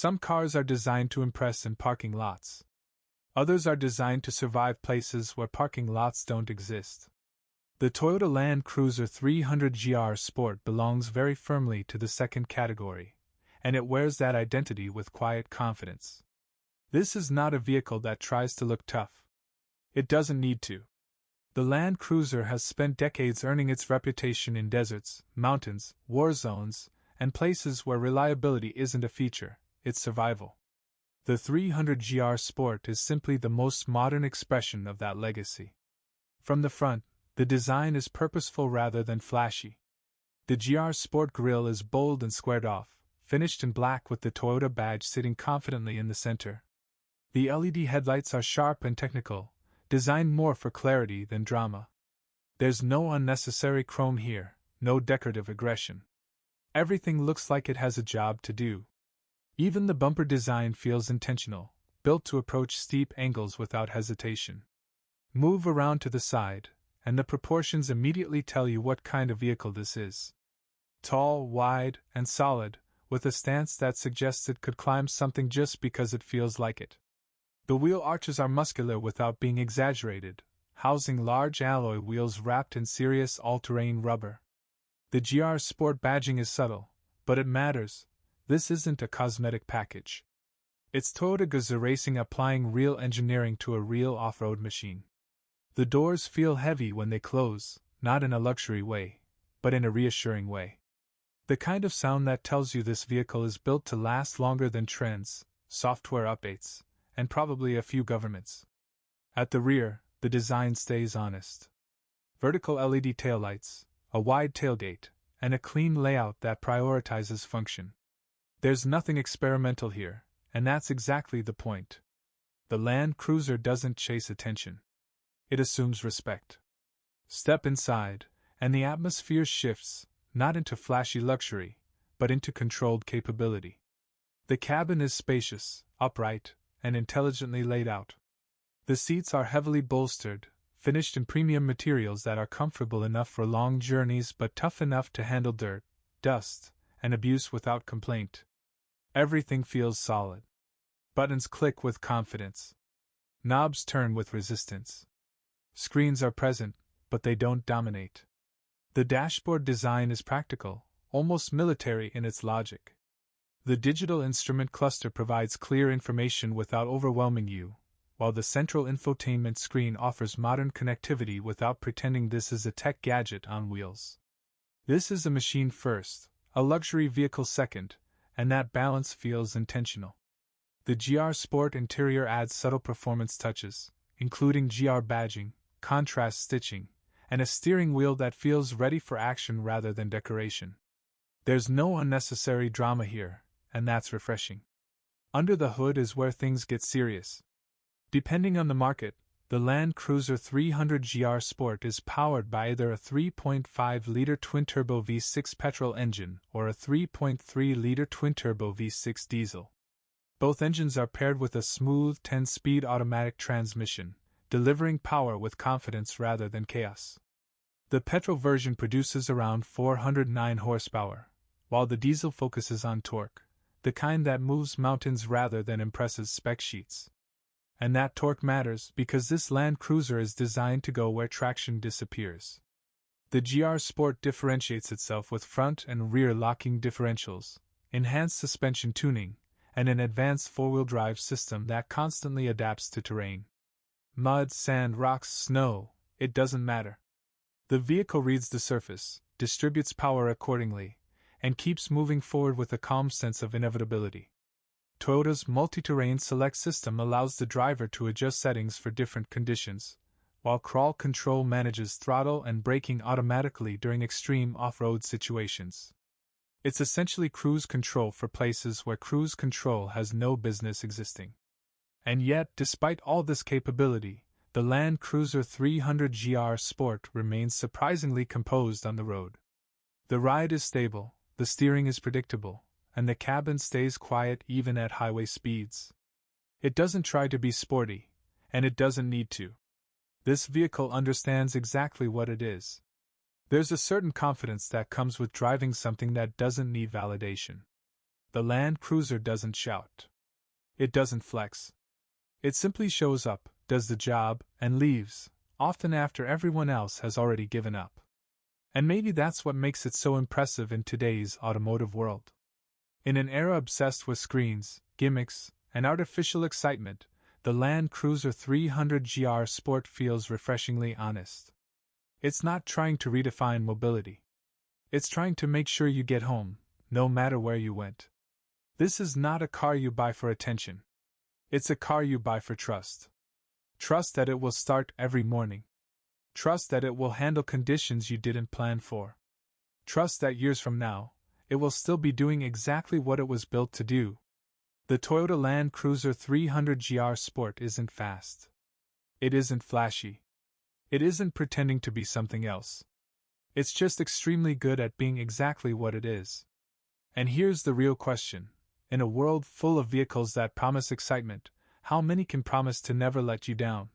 Some cars are designed to impress in parking lots. Others are designed to survive places where parking lots don't exist. The Toyota Land Cruiser 300 GR Sport belongs very firmly to the second category, and it wears that identity with quiet confidence. This is not a vehicle that tries to look tough. It doesn't need to. The Land Cruiser has spent decades earning its reputation in deserts, mountains, war zones, and places where reliability isn't a feature, it's survival. The 300 GR Sport is simply the most modern expression of that legacy. From the front, the design is purposeful rather than flashy. The GR Sport grille is bold and squared off, finished in black with the Toyota badge sitting confidently in the center. The LED headlights are sharp and technical, designed more for clarity than drama. There's no unnecessary chrome here, no decorative aggression. Everything looks like it has a job to do. Even the bumper design feels intentional, built to approach steep angles without hesitation. Move around to the side, and the proportions immediately tell you what kind of vehicle this is. Tall, wide, and solid, with a stance that suggests it could climb something just because it feels like it. The wheel arches are muscular without being exaggerated, housing large alloy wheels wrapped in serious all-terrain rubber. The GR Sport badging is subtle, but it matters. This isn't a cosmetic package. It's Toyota Gazoo Racing applying real engineering to a real off-road machine. The doors feel heavy when they close, not in a luxury way, but in a reassuring way. The kind of sound that tells you this vehicle is built to last longer than trends, software updates, and probably a few governments. At the rear, the design stays honest. Vertical LED taillights, a wide tailgate, and a clean layout that prioritizes function. There's nothing experimental here, and that's exactly the point. The Land Cruiser doesn't chase attention. It assumes respect. Step inside, and the atmosphere shifts, not into flashy luxury, but into controlled capability. The cabin is spacious, upright, and intelligently laid out. The seats are heavily bolstered, finished in premium materials that are comfortable enough for long journeys but tough enough to handle dirt, dust, and abuse without complaint. Everything feels solid. Buttons click with confidence. Knobs turn with resistance. Screens are present, but they don't dominate. The dashboard design is practical, almost military in its logic. The digital instrument cluster provides clear information without overwhelming you, while the central infotainment screen offers modern connectivity without pretending this is a tech gadget on wheels. This is a machine first, a luxury vehicle second, and that balance feels intentional. The GR Sport interior adds subtle performance touches, including GR badging, contrast stitching, and a steering wheel that feels ready for action rather than decoration. There's no unnecessary drama here, and that's refreshing. Under the hood is where things get serious. Depending on the market, the Land Cruiser 300 GR Sport is powered by either a 3.5-liter twin-turbo V6 petrol engine or a 3.3-liter twin-turbo V6 diesel. Both engines are paired with a smooth 10-speed automatic transmission, delivering power with confidence rather than chaos. The petrol version produces around 409 horsepower, while the diesel focuses on torque, the kind that moves mountains rather than impresses spec sheets. And that torque matters because this Land Cruiser is designed to go where traction disappears. The GR Sport differentiates itself with front and rear locking differentials, enhanced suspension tuning, and an advanced four-wheel drive system that constantly adapts to terrain. Mud, sand, rocks, snow, it doesn't matter. The vehicle reads the surface, distributes power accordingly, and keeps moving forward with a calm sense of inevitability. Toyota's multi-terrain select system allows the driver to adjust settings for different conditions, while Crawl Control manages throttle and braking automatically during extreme off-road situations. It's essentially cruise control for places where cruise control has no business existing. And yet, despite all this capability, the Land Cruiser 300 GR Sport remains surprisingly composed on the road. The ride is stable, the steering is predictable, and the cabin stays quiet even at highway speeds. It doesn't try to be sporty, and it doesn't need to. This vehicle understands exactly what it is. There's a certain confidence that comes with driving something that doesn't need validation. the Land Cruiser doesn't shout. It doesn't flex. It simply shows up, does the job, and leaves, often after everyone else has already given up. And maybe that's what makes it so impressive in today's automotive world. In an era obsessed with screens, gimmicks, and artificial excitement, the Land Cruiser 300 GR Sport feels refreshingly honest. It's not trying to redefine mobility. It's trying to make sure you get home, no matter where you went. This is not a car you buy for attention. It's a car you buy for trust. Trust that it will start every morning. Trust that it will handle conditions you didn't plan for. Trust that years from now, it will still be doing exactly what it was built to do. The Toyota Land Cruiser 300 GR Sport isn't fast. It isn't flashy. It isn't pretending to be something else. It's just extremely good at being exactly what it is. And here's the real question. In a world full of vehicles that promise excitement, how many can promise to never let you down?